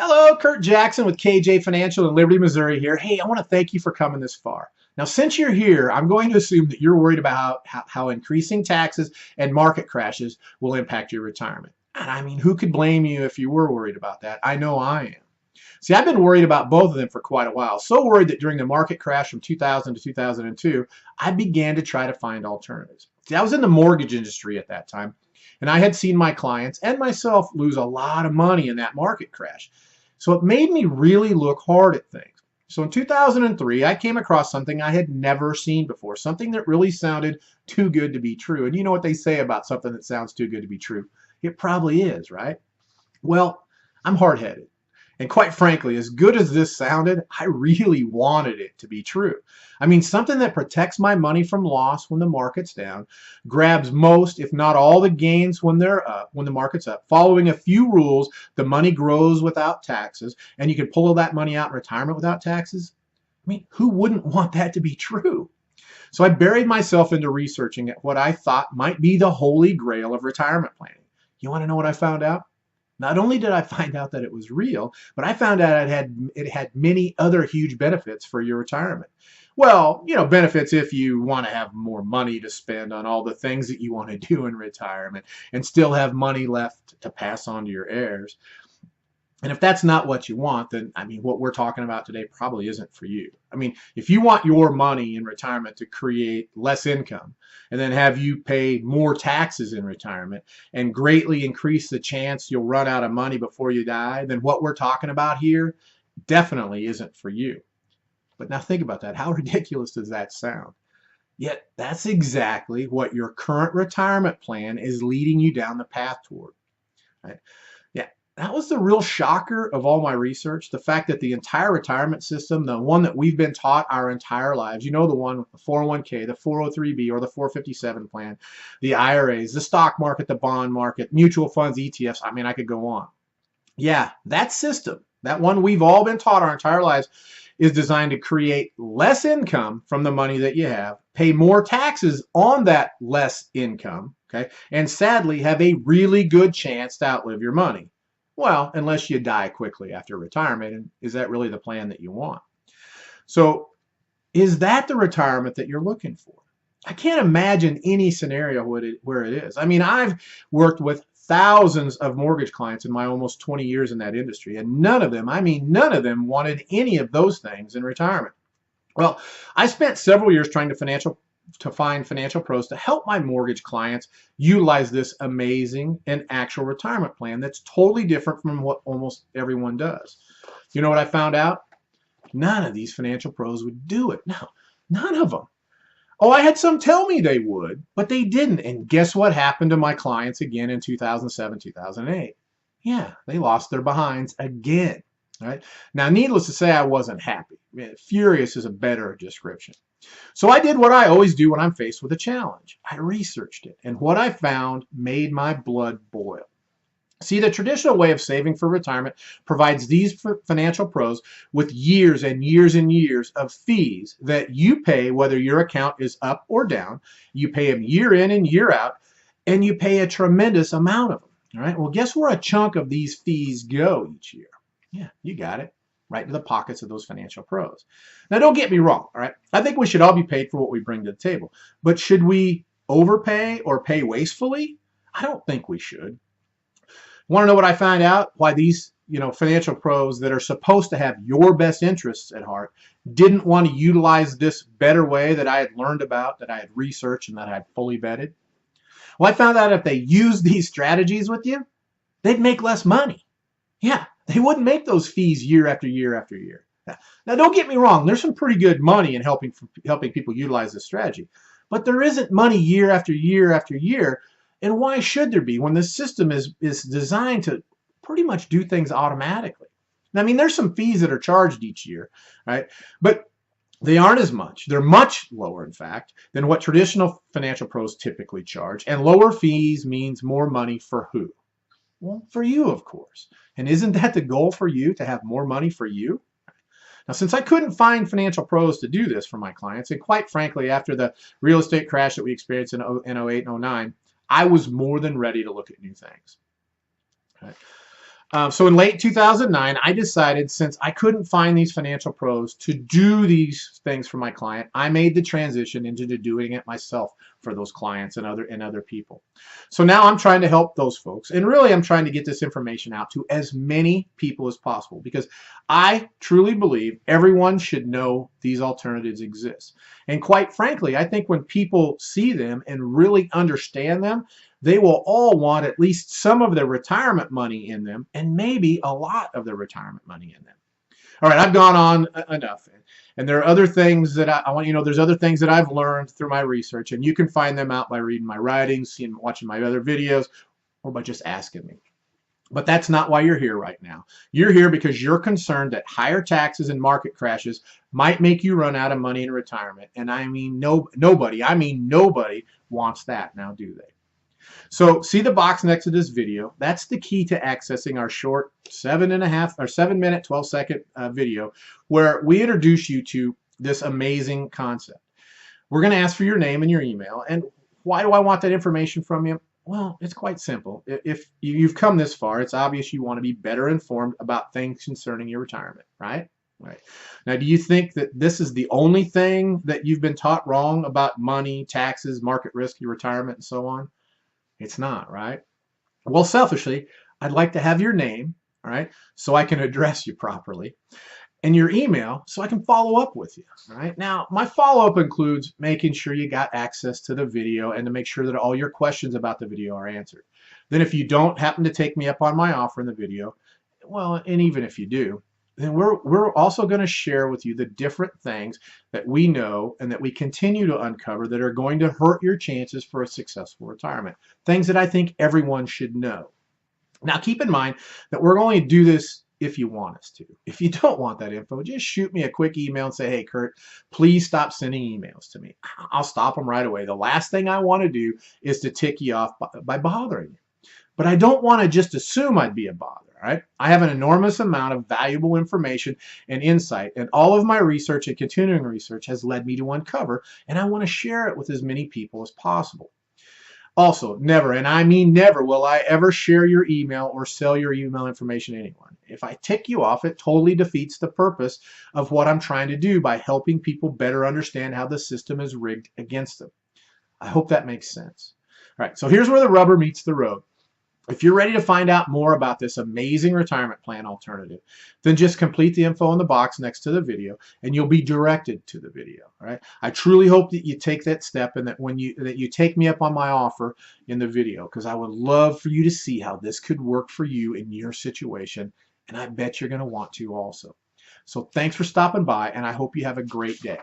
Hello, Kurt Jackson with KJ Financial in Liberty, Missouri here. Hey, I want to thank you for coming this far. Now, since you're here, I'm going to assume that you're worried about how increasing taxes and market crashes will impact your retirement. And I mean, who could blame you if you were worried about that? I know I am. See, I've been worried about both of them for quite a while. So worried that during the market crash from 2000 to 2002, I began to try to find alternatives. See, I was in the mortgage industry at that time, and I had seen my clients and myself lose a lot of money in that market crash. So it made me really look hard at things. So in 2003, I came across something I had never seen before, something that really sounded too good to be true. And you know what they say about something that sounds too good to be true? It probably is, right? Well, I'm hard-headed. And quite frankly, as good as this sounded, I really wanted it to be true. I mean, something that protects my money from loss when the market's down, grabs most, if not all, the gains when they're up, when the market's up. Following a few rules, the money grows without taxes, and you can pull that money out in retirement without taxes. I mean, who wouldn't want that to be true? So I buried myself into researching at what I thought might be the holy grail of retirement planning. You want to know what I found out? Not only did I find out that it was real, but I found out it had many other huge benefits for your retirement. Well, you know, benefits if you want to have more money to spend on all the things that you want to do in retirement and still have money left to pass on to your heirs. And if that's not what you want, then, I mean, what we're talking about today probably isn't for you. I mean, if you want your money in retirement to create less income and then have you pay more taxes in retirement and greatly increase the chance you'll run out of money before you die, then what we're talking about here definitely isn't for you. But now think about that. How ridiculous does that sound? Yet that's exactly what your current retirement plan is leading you down the path toward. Right? That was the real shocker of all my research, the fact that the entire retirement system, the one that we've been taught our entire lives, you know, the one with the 401k, the 403b, or the 457 plan, the IRAs, the stock market, the bond market, mutual funds, ETFs, I mean, I could go on. Yeah, that system, that one we've all been taught our entire lives, is designed to create less income from the money that you have, pay more taxes on that less income, okay, and sadly have a really good chance to outlive your money. Well, unless you die quickly after retirement, and is that really the plan that you want? So is that the retirement that you're looking for? I can't imagine any scenario where it is. I mean, I've worked with thousands of mortgage clients in my almost 20 years in that industry, and none of them, I mean, none of them wanted any of those things in retirement. Well, I spent several years trying to find financial pros to help my mortgage clients utilize this amazing and actual retirement plan that's totally different from what almost everyone does. You know what I found out? None of these financial pros would do it. No, none of them. Oh, I had some tell me they would, but they didn't. And guess what happened to my clients again in 2007, 2008? Yeah, they lost their behinds again. Right? Now, needless to say, I wasn't happy. Furious is a better description. So I did what I always do when I'm faced with a challenge. I researched it, and what I found made my blood boil. See, the traditional way of saving for retirement provides these financial pros with years and years and years of fees that you pay whether your account is up or down. You pay them year in and year out, and you pay a tremendous amount of them. All right. Well, guess where a chunk of these fees go each year? Yeah, you got it. Right into the pockets of those financial pros. Now, don't get me wrong, all right? I think we should all be paid for what we bring to the table. But should we overpay or pay wastefully? I don't think we should. Want to know what I found out? Why these, financial pros that are supposed to have your best interests at heart didn't want to utilize this better way that I had learned about, that I had researched, and that I had fully vetted? Well, I found out if they used these strategies with you, they'd make less money. Yeah, they wouldn't make those fees year after year after year. Now, don't get me wrong. There's some pretty good money in helping people utilize this strategy. But there isn't money year after year after year. And why should there be when the system is designed to pretty much do things automatically? Now, I mean, there's some fees that are charged each year, right? But they aren't as much. They're much lower, in fact, than what traditional financial pros typically charge. And lower fees means more money for who? Well, for you, of course. And isn't that the goal for you, to have more money for you? Now, since I couldn't find financial pros to do this for my clients, and quite frankly, after the real estate crash that we experienced in 08 and 09, I was more than ready to look at new things. Okay. So in late 2009, I decided, since I couldn't find these financial pros to do these things for my client, I made the transition into doing it myself for those clients and other people. So now I'm trying to help those folks, and really I'm trying to get this information out to as many people as possible, because I truly believe everyone should know these alternatives exist. And quite frankly, I think when people see them and really understand them, they will all want at least some of their retirement money in them, and maybe a lot of their retirement money in them. All right, I've gone on enough. And there are other things that I want you to know. There's other things that I've learned through my research, and you can find them out by reading my writings, watching my other videos, or by just asking me. But that's not why you're here right now. You're here because you're concerned that higher taxes and market crashes might make you run out of money in retirement. And I mean, nobody wants that, now do they? So see the box next to this video. That's the key to accessing our short 7-minute, 12-second video, where we introduce you to this amazing concept. We're going to ask for your name and your email. And why do I want that information from you? Well, it's quite simple. If you've come this far, it's obvious you want to be better informed about things concerning your retirement, right? Right. Now, do you think that this is the only thing that you've been taught wrong about money, taxes, market risk, your retirement, and so on? It's not, right? Well, selfishly, I'd like to have your name, all right, so I can address you properly, and your email so I can follow up with you, all right? Now, my follow-up includes making sure you got access to the video and to make sure that all your questions about the video are answered. Then if you don't happen to take me up on my offer in the video, well, and even if you do, then we're also going to share with you the different things that we know and that we continue to uncover that are going to hurt your chances for a successful retirement. Things that I think everyone should know. Now, keep in mind that we're going to do this if you want us to. If you don't want that info, just shoot me a quick email and say, hey, Kurt, please stop sending emails to me. I'll stop them right away. The last thing I want to do is to tick you off by bothering you. But I don't want to just assume I'd be a bother. Right? I have an enormous amount of valuable information and insight, and all of my research and continuing research has led me to uncover, and I want to share it with as many people as possible. Also, never, and I mean never, will I ever share your email or sell your email information to anyone. If I tick you off, it totally defeats the purpose of what I'm trying to do by helping people better understand how the system is rigged against them. I hope that makes sense. All right, so here's where the rubber meets the road. If you're ready to find out more about this amazing retirement plan alternative, then just complete the info in the box next to the video and you'll be directed to the video. All right? I truly hope that you take that step and that you take me up on my offer in the video, because I would love for you to see how this could work for you in your situation, and I bet you're going to want to also. So thanks for stopping by, and I hope you have a great day.